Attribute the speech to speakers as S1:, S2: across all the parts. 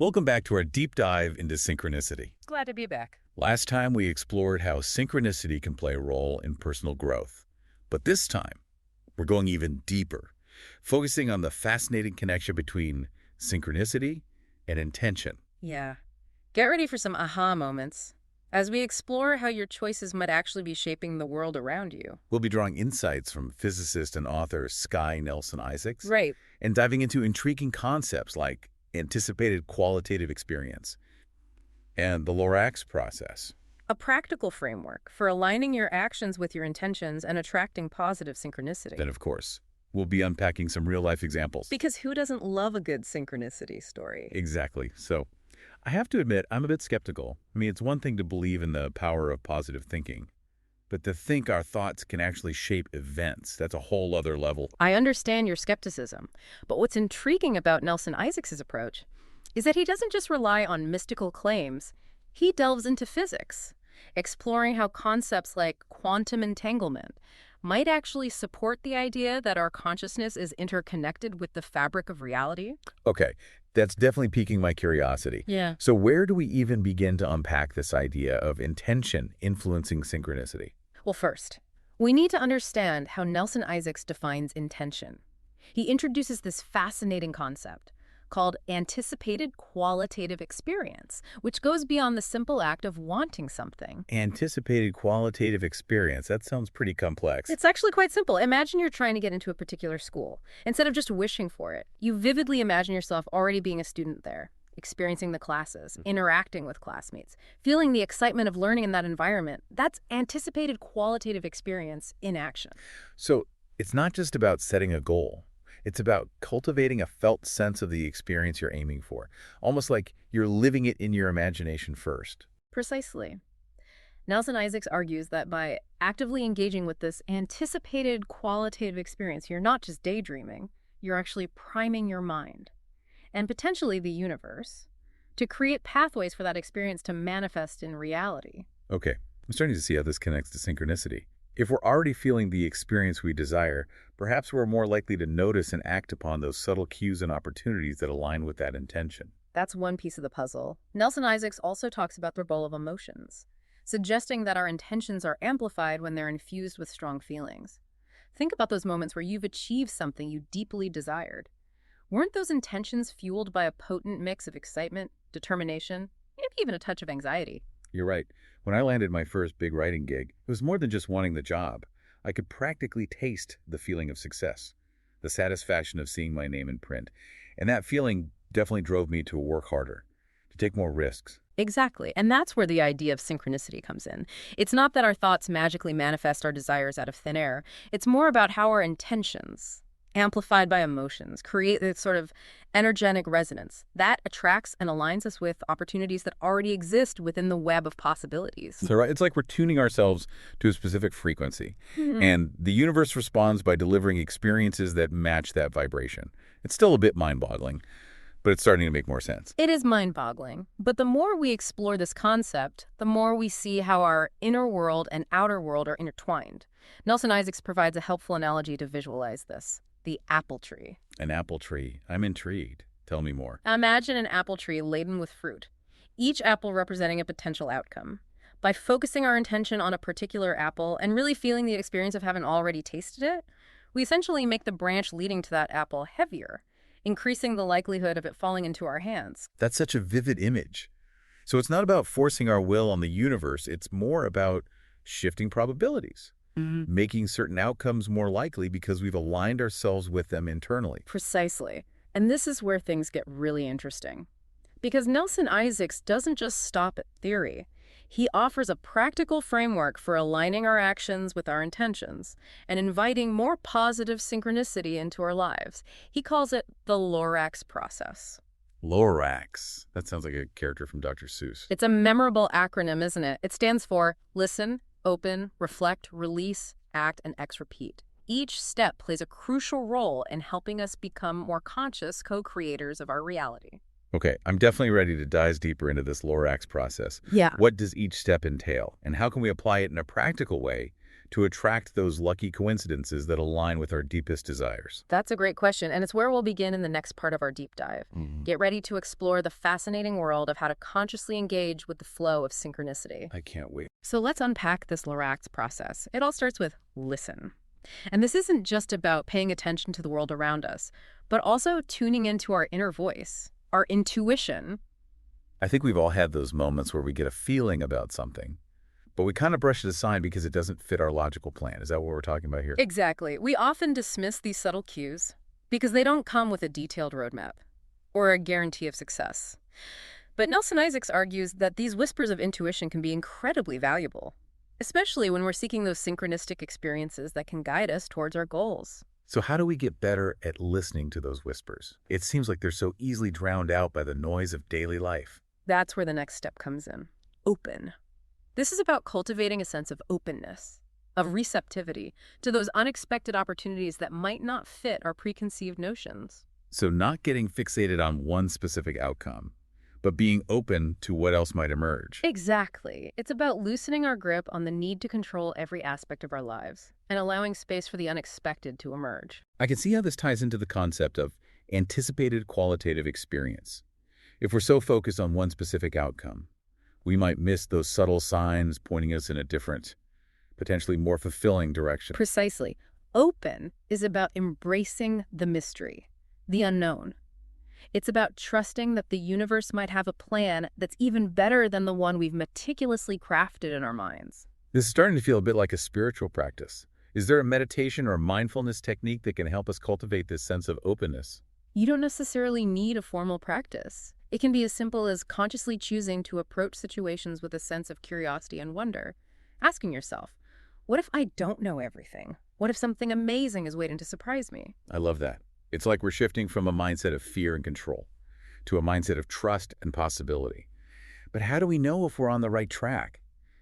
S1: Welcome back to our deep dive into synchronicity.
S2: Glad to be back.
S1: Last time we explored how synchronicity can play a role in personal growth. But this time, we're going even deeper, focusing on the fascinating connection between synchronicity and intention.
S2: Yeah. Get ready for some aha moments as we explore how your choices might actually be shaping the world around you.
S1: We'll be drawing insights from physicist and author Sky Nelson Isaacs
S2: Right.
S1: and diving into intriguing concepts like anticipated qualitative experience and the Lorax process.
S2: A practical framework for aligning your actions with your intentions and attracting positive synchronicity.
S1: Then, of course, we'll be unpacking some real-life examples.
S2: Because who doesn't love a good synchronicity story?
S1: Exactly. So, I have to admit, I'm a bit skeptical. I mean, it's one thing to believe in the power of positive thinking, but to think our thoughts can actually shape events, that's a whole other level.
S2: I understand your skepticism, but what's intriguing about Nelson Isaacs' approach is that he doesn't just rely on mystical claims. He delves into physics, exploring how concepts like quantum entanglement might actually support the idea that our consciousness is interconnected with the fabric of reality.
S1: Okay, that's definitely piquing my curiosity.
S2: Yeah.
S1: So where do we even begin to unpack this idea of intention influencing synchronicity?
S2: Well, first, we need to understand how Nelson Isaacs defines intention. He introduces this fascinating concept called anticipated qualitative experience, which goes beyond the simple act of wanting something.
S1: Anticipated qualitative experience, that sounds pretty complex.
S2: It's actually quite simple. Imagine you're trying to get into a particular school. Instead of just wishing for it, you vividly imagine yourself already being a student there, experiencing the classes, interacting with classmates, feeling the excitement of learning in that environment. That's anticipated qualitative experience in action.
S1: So it's not just about setting a goal. It's about cultivating a felt sense of the experience you're aiming for, almost like you're living it in your imagination first.
S2: Precisely. Nelson Isaacs argues that by actively engaging with this anticipated qualitative experience, you're not just daydreaming, you're actually priming your mind and potentially the universe to create pathways for that experience to manifest in reality.
S1: Okay, I'm starting to see how this connects to synchronicity. If we're already feeling the experience we desire, perhaps we're more likely to notice and act upon those subtle cues and opportunities that align with that intention.
S2: That's one piece of the puzzle. Nelson Isaacs also talks about the role of emotions, suggesting that our intentions are amplified when they're infused with strong feelings. Think about those moments where you've achieved something you deeply desired. Weren't those intentions fueled by a potent mix of excitement, determination, maybe even a touch of anxiety?
S1: You're right. When I landed my first big writing gig, it was more than just wanting the job. I could practically taste the feeling of success, the satisfaction of seeing my name in print. And that feeling definitely drove me to work harder, to take more risks.
S2: Exactly. And that's where the idea of synchronicity comes in. It's not that our thoughts magically manifest our desires out of thin air. It's more about how our intentions, amplified by emotions, create this sort of energetic resonance that attracts and aligns us with opportunities that already exist within the web of possibilities.
S1: So right, it's like we're tuning ourselves to a specific frequency, and the universe responds by delivering experiences that match that vibration. It's still a bit mind-boggling, but it's starting to make more sense.
S2: It is mind-boggling, but the more we explore this concept, the more we see how our inner world and outer world are intertwined. Nelson Isaacs provides a helpful analogy to visualize this: the apple tree.
S1: An apple tree. I'm intrigued. Tell me more.
S2: Imagine an apple tree laden with fruit, each apple representing a potential outcome. By focusing our intention on a particular apple and really feeling the experience of having already tasted it, we essentially make the branch leading to that apple heavier, increasing the likelihood of it falling into our hands.
S1: That's such a vivid image. So it's not about forcing our will on the universe. It's more about shifting probabilities, making certain outcomes more likely because we've aligned ourselves with them internally.
S2: Precisely. And this is where things get really interesting. Because Nelson Isaacs doesn't just stop at theory. He offers a practical framework for aligning our actions with our intentions and inviting more positive synchronicity into our lives. He calls it the Lorax process.
S1: Lorax. That sounds like a character from Dr. Seuss.
S2: It's a memorable acronym, isn't it? It stands for listen, open, reflect, release, act, and repeat. Each step plays a crucial role in helping us become more conscious co-creators of our reality.
S1: Okay, I'm definitely ready to dive deeper into this Lorax process.
S2: Yeah.
S1: What does each step entail, and how can we apply it in a practical way to attract those lucky coincidences that align with our deepest desires?
S2: That's a great question, and it's where we'll begin in the next part of our deep dive. Get ready to explore the fascinating world of how to consciously engage with the flow of synchronicity.
S1: I can't wait.
S2: So let's unpack this Lorax process. It all starts with listen. And this isn't just about paying attention to the world around us, but also tuning into our inner voice, our intuition.
S1: I think we've all had those moments where we get a feeling about something, but we kind of brush it aside because it doesn't fit our logical plan. Is that what we're talking about here?
S2: Exactly. We often dismiss these subtle cues because they don't come with a detailed roadmap or a guarantee of success. But Nelson Isaacs argues that these whispers of intuition can be incredibly valuable, especially when we're seeking those synchronistic experiences that can guide us towards our goals.
S1: So how do we get better at listening to those whispers? It seems like they're so easily drowned out by the noise of daily life.
S2: That's where the next step comes in. Open. This is about cultivating a sense of openness, of receptivity to those unexpected opportunities that might not fit our preconceived notions.
S1: So not getting fixated on one specific outcome, but being open to what else might emerge.
S2: Exactly. It's about loosening our grip on the need to control every aspect of our lives and allowing space for the unexpected to emerge.
S1: I can see how this ties into the concept of anticipated qualitative experience. If we're so focused on one specific outcome, we might miss those subtle signs pointing us in a different, potentially more fulfilling direction.
S2: Precisely. Open is about embracing the mystery, the unknown. It's about trusting that the universe might have a plan that's even better than the one we've meticulously crafted in our minds.
S1: This is starting to feel a bit like a spiritual practice. Is there a meditation or mindfulness technique that can help us cultivate this sense of openness?
S2: You don't necessarily need a formal practice. It can be as simple as consciously choosing to approach situations with a sense of curiosity and wonder, asking yourself, what if I don't know everything? What if something amazing is waiting to surprise me?
S1: I love that. It's like we're shifting from a mindset of fear and control to a mindset of trust and possibility. But how do we know if we're on the right track?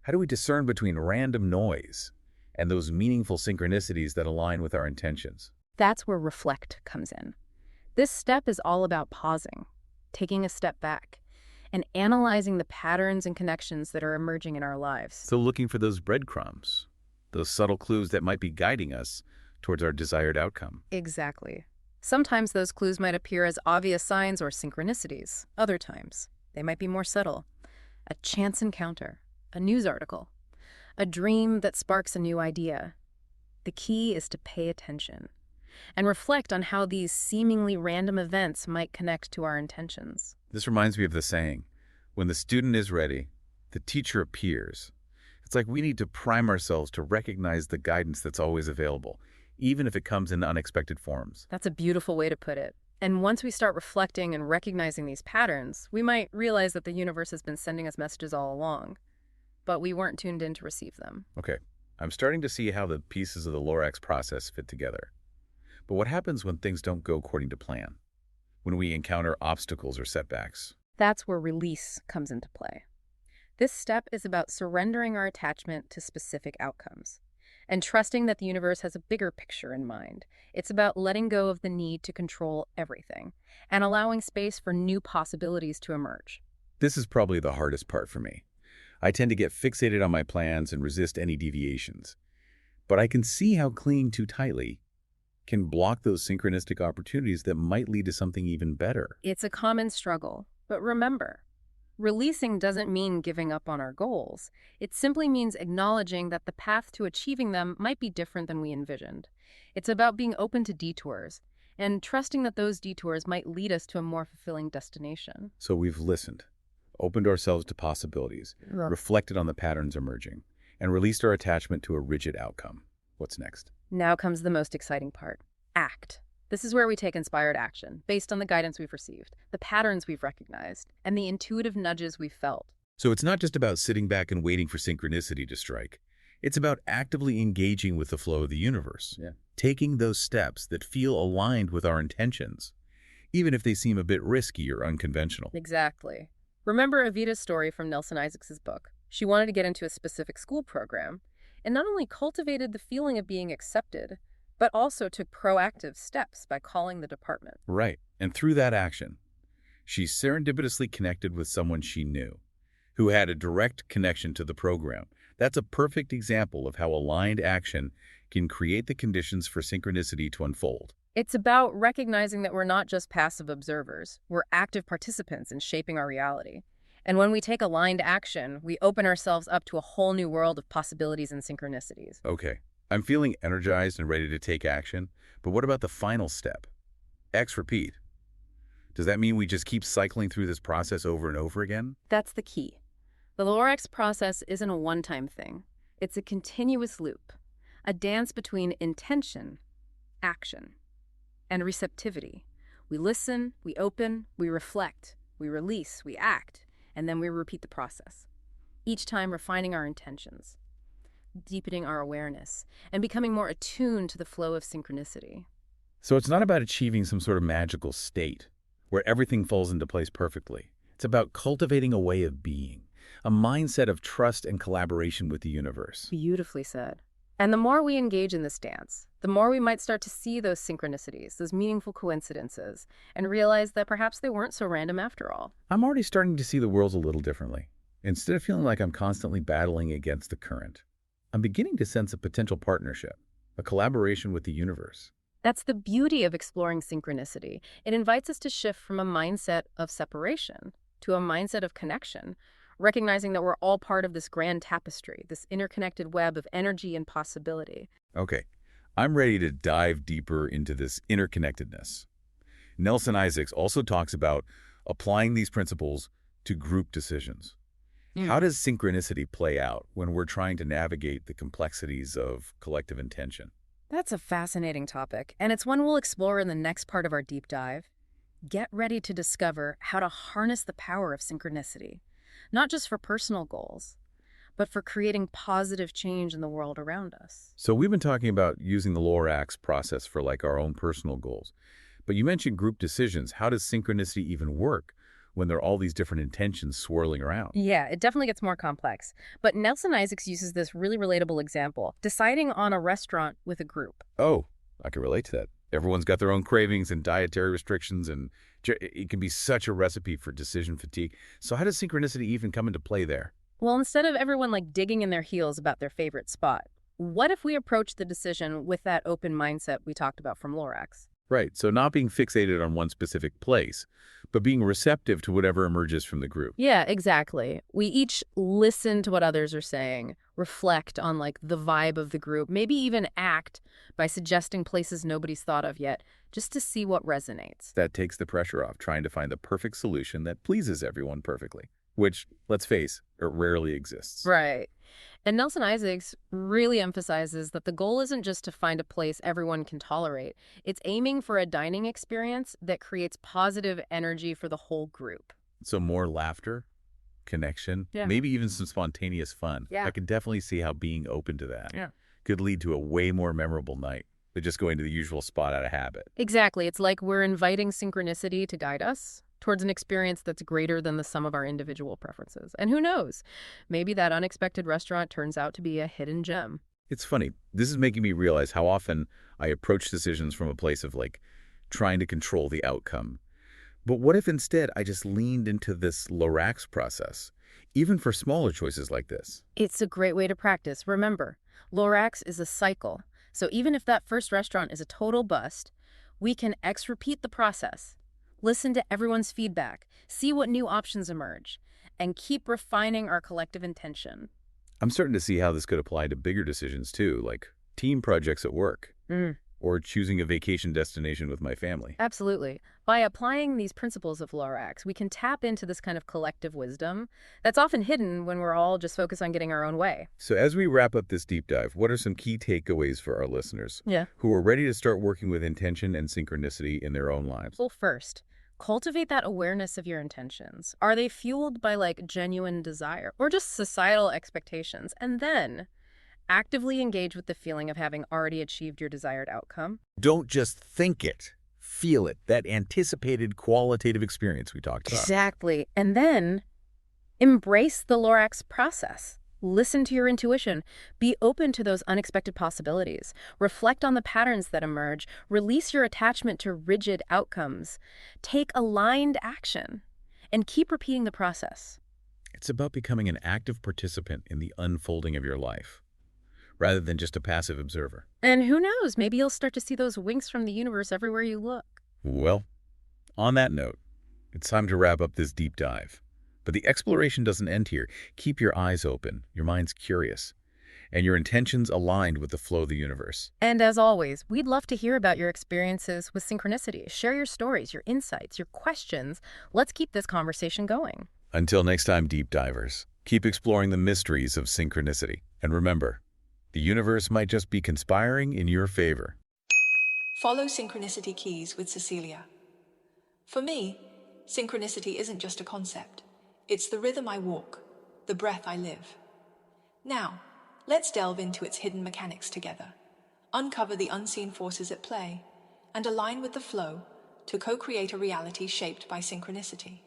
S1: How do we discern between random noise and those meaningful synchronicities that align with our intentions?
S2: That's where reflect comes in. This step is all about pausing, taking a step back, and analyzing the patterns and connections that are emerging in our lives.
S1: So looking for those breadcrumbs, those subtle clues that might be guiding us towards our desired outcome.
S2: Exactly. Sometimes those clues might appear as obvious signs or synchronicities. Other times, they might be more subtle. A chance encounter, a news article, a dream that sparks a new idea. The key is to pay attention and reflect on how these seemingly random events might connect to our intentions.
S1: This reminds me of the saying, when the student is ready, the teacher appears. It's like we need to prime ourselves to recognize the guidance that's always available, even if it comes in unexpected forms.
S2: That's a beautiful way to put it. And once we start reflecting and recognizing these patterns, we might realize that the universe has been sending us messages all along, but we weren't tuned in to receive them.
S1: Okay, I'm starting to see how the pieces of the Lorax process fit together. But what happens when things don't go according to plan? When we encounter obstacles or setbacks?
S2: That's where release comes into play. This step is about surrendering our attachment to specific outcomes and trusting that the universe has a bigger picture in mind. It's about letting go of the need to control everything and allowing space for new possibilities to emerge.
S1: This is probably the hardest part for me. I tend to get fixated on my plans and resist any deviations. But I can see how clinging too tightly can block those synchronistic opportunities that might lead to something even better.
S2: It's a common struggle, but remember, releasing doesn't mean giving up on our goals. It simply means acknowledging that the path to achieving them might be different than we envisioned. It's about being open to detours and trusting that those detours might lead us to a more fulfilling destination.
S1: So we've listened, opened ourselves to possibilities, reflected on the patterns emerging, and released our attachment to a rigid outcome. What's next?
S2: Now comes the most exciting part. Act. This is where we take inspired action, based on the guidance we've received, the patterns we've recognized, and the intuitive nudges we've felt.
S1: So it's not just about sitting back and waiting for synchronicity to strike. It's about actively engaging with the flow of the universe, taking those steps that feel aligned with our intentions, even if they seem a bit risky or unconventional.
S2: Exactly. Remember Evita's story from Nelson Isaacs' book. She wanted to get into a specific school program, and not only cultivated the feeling of being accepted, but also took proactive steps by calling the department.
S1: Right. And through that action, she serendipitously connected with someone she knew, who had a direct connection to the program. That's a perfect example of how aligned action can create the conditions for synchronicity to unfold.
S2: It's about recognizing that we're not just passive observers, we're active participants in shaping our reality. And when we take aligned action, we open ourselves up to a whole new world of possibilities and synchronicities.
S1: Okay, I'm feeling energized and ready to take action, but what about the final step? X repeat. Does that mean we just keep cycling through this process over and over again?
S2: That's the key. The Lorax process isn't a one-time thing. It's a continuous loop, a dance between intention, action, and receptivity. We listen, we open, we reflect, we release, we act, and then we repeat the process. Each time refining our intentions, deepening our awareness, and becoming more attuned to the flow of synchronicity.
S1: So it's not about achieving some sort of magical state where everything falls into place perfectly. It's about cultivating a way of being, a mindset of trust and collaboration with the universe.
S2: Beautifully said. And the more we engage in this dance, the more we might start to see those synchronicities, those meaningful coincidences, and realize that perhaps they weren't so random after all.
S1: I'm already starting to see the world a little differently. Instead of feeling like I'm constantly battling against the current, I'm beginning to sense a potential partnership, a collaboration with the universe.
S2: That's the beauty of exploring synchronicity. It invites us to shift from a mindset of separation to a mindset of connection, recognizing that we're all part of this grand tapestry, this interconnected web of energy and possibility.
S1: Okay, I'm ready to dive deeper into this interconnectedness. Nelson Isaacs also talks about applying these principles to group decisions. How does synchronicity play out when we're trying to navigate the complexities of collective intention?
S2: That's a fascinating topic, and it's one we'll explore in the next part of our deep dive. Get ready to discover how to harness the power of synchronicity, not just for personal goals, but for creating positive change in the world around us.
S1: So we've been talking about using the Lorax process for like our own personal goals. But you mentioned group decisions. How does synchronicity even work when there are all these different intentions swirling around?
S2: Yeah, it definitely gets more complex. But Nelson Isaacs uses this really relatable example, deciding on a restaurant with a group.
S1: Oh, I can relate to that. Everyone's got their own cravings and dietary restrictions, and it can be such a recipe for decision fatigue. So how does synchronicity even come into play there?
S2: Well, instead of everyone digging in their heels about their favorite spot, what if we approach the decision with that open mindset we talked about from Lorax?
S1: Right, so not being fixated on one specific place, but being receptive to whatever emerges from the group.
S2: Yeah, exactly. We each listen to what others are saying, reflect on the vibe of the group, maybe even act by suggesting places nobody's thought of yet, just to see what resonates.
S1: That takes the pressure off trying to find the perfect solution that pleases everyone perfectly, which, let's face, it rarely exists.
S2: Right. And Nelson Isaacs really emphasizes that the goal isn't just to find a place everyone can tolerate. It's aiming for a dining experience that creates positive energy for the whole group.
S1: So more laughter, connection, maybe even some spontaneous fun.
S2: Yeah.
S1: I can definitely see how being open to that could lead to a way more memorable night than just going to the usual spot out of habit.
S2: Exactly. It's like we're inviting synchronicity to guide us towards an experience that's greater than the sum of our individual preferences. And who knows, maybe that unexpected restaurant turns out to be a hidden gem.
S1: It's funny. This is making me realize how often I approach decisions from a place of trying to control the outcome. But what if instead I just leaned into this Lorax process, even for smaller choices like this?
S2: It's a great way to practice. Remember, Lorax is a cycle. So even if that first restaurant is a total bust, we can repeat the process. Listen to everyone's feedback, see what new options emerge, and keep refining our collective intention.
S1: I'm starting to see how this could apply to bigger decisions too, like team projects at work or choosing a vacation destination with my family.
S2: Absolutely. By applying these principles of Lorax, we can tap into this kind of collective wisdom that's often hidden when we're all just focused on getting our own way.
S1: So as we wrap up this deep dive, what are some key takeaways for our listeners who are ready to start working with intention and synchronicity in their own lives?
S2: Well, first, cultivate that awareness of your intentions. Are they fueled by genuine desire or just societal expectations? And then actively engage with the feeling of having already achieved your desired outcome.
S1: Don't just think it, feel it, that anticipated qualitative experience we talked about.
S2: Exactly. And then embrace the Lorax process. Listen to your intuition. Be open to those unexpected possibilities. Reflect on the patterns that emerge. Release your attachment to rigid outcomes. Take aligned action. And keep repeating the process.
S1: It's about becoming an active participant in the unfolding of your life, rather than just a passive observer.
S2: And who knows, maybe you'll start to see those winks from the universe everywhere you look.
S1: Well, on that note, it's time to wrap up this deep dive. But the exploration doesn't end here. Keep your eyes open, your mind's curious, and your intentions aligned with the flow of the universe.
S2: And as always, we'd love to hear about your experiences with synchronicity. Share your stories, your insights, your questions. Let's keep this conversation going.
S1: Until next time, deep divers, keep exploring the mysteries of synchronicity. And remember, the universe might just be conspiring in your favor.
S3: Follow Synchronicity Keys with Cecilia. For me, synchronicity isn't just a concept. It's the rhythm I walk, the breath I live. Now, let's delve into its hidden mechanics together, uncover the unseen forces at play, and align with the flow to co-create a reality shaped by synchronicity.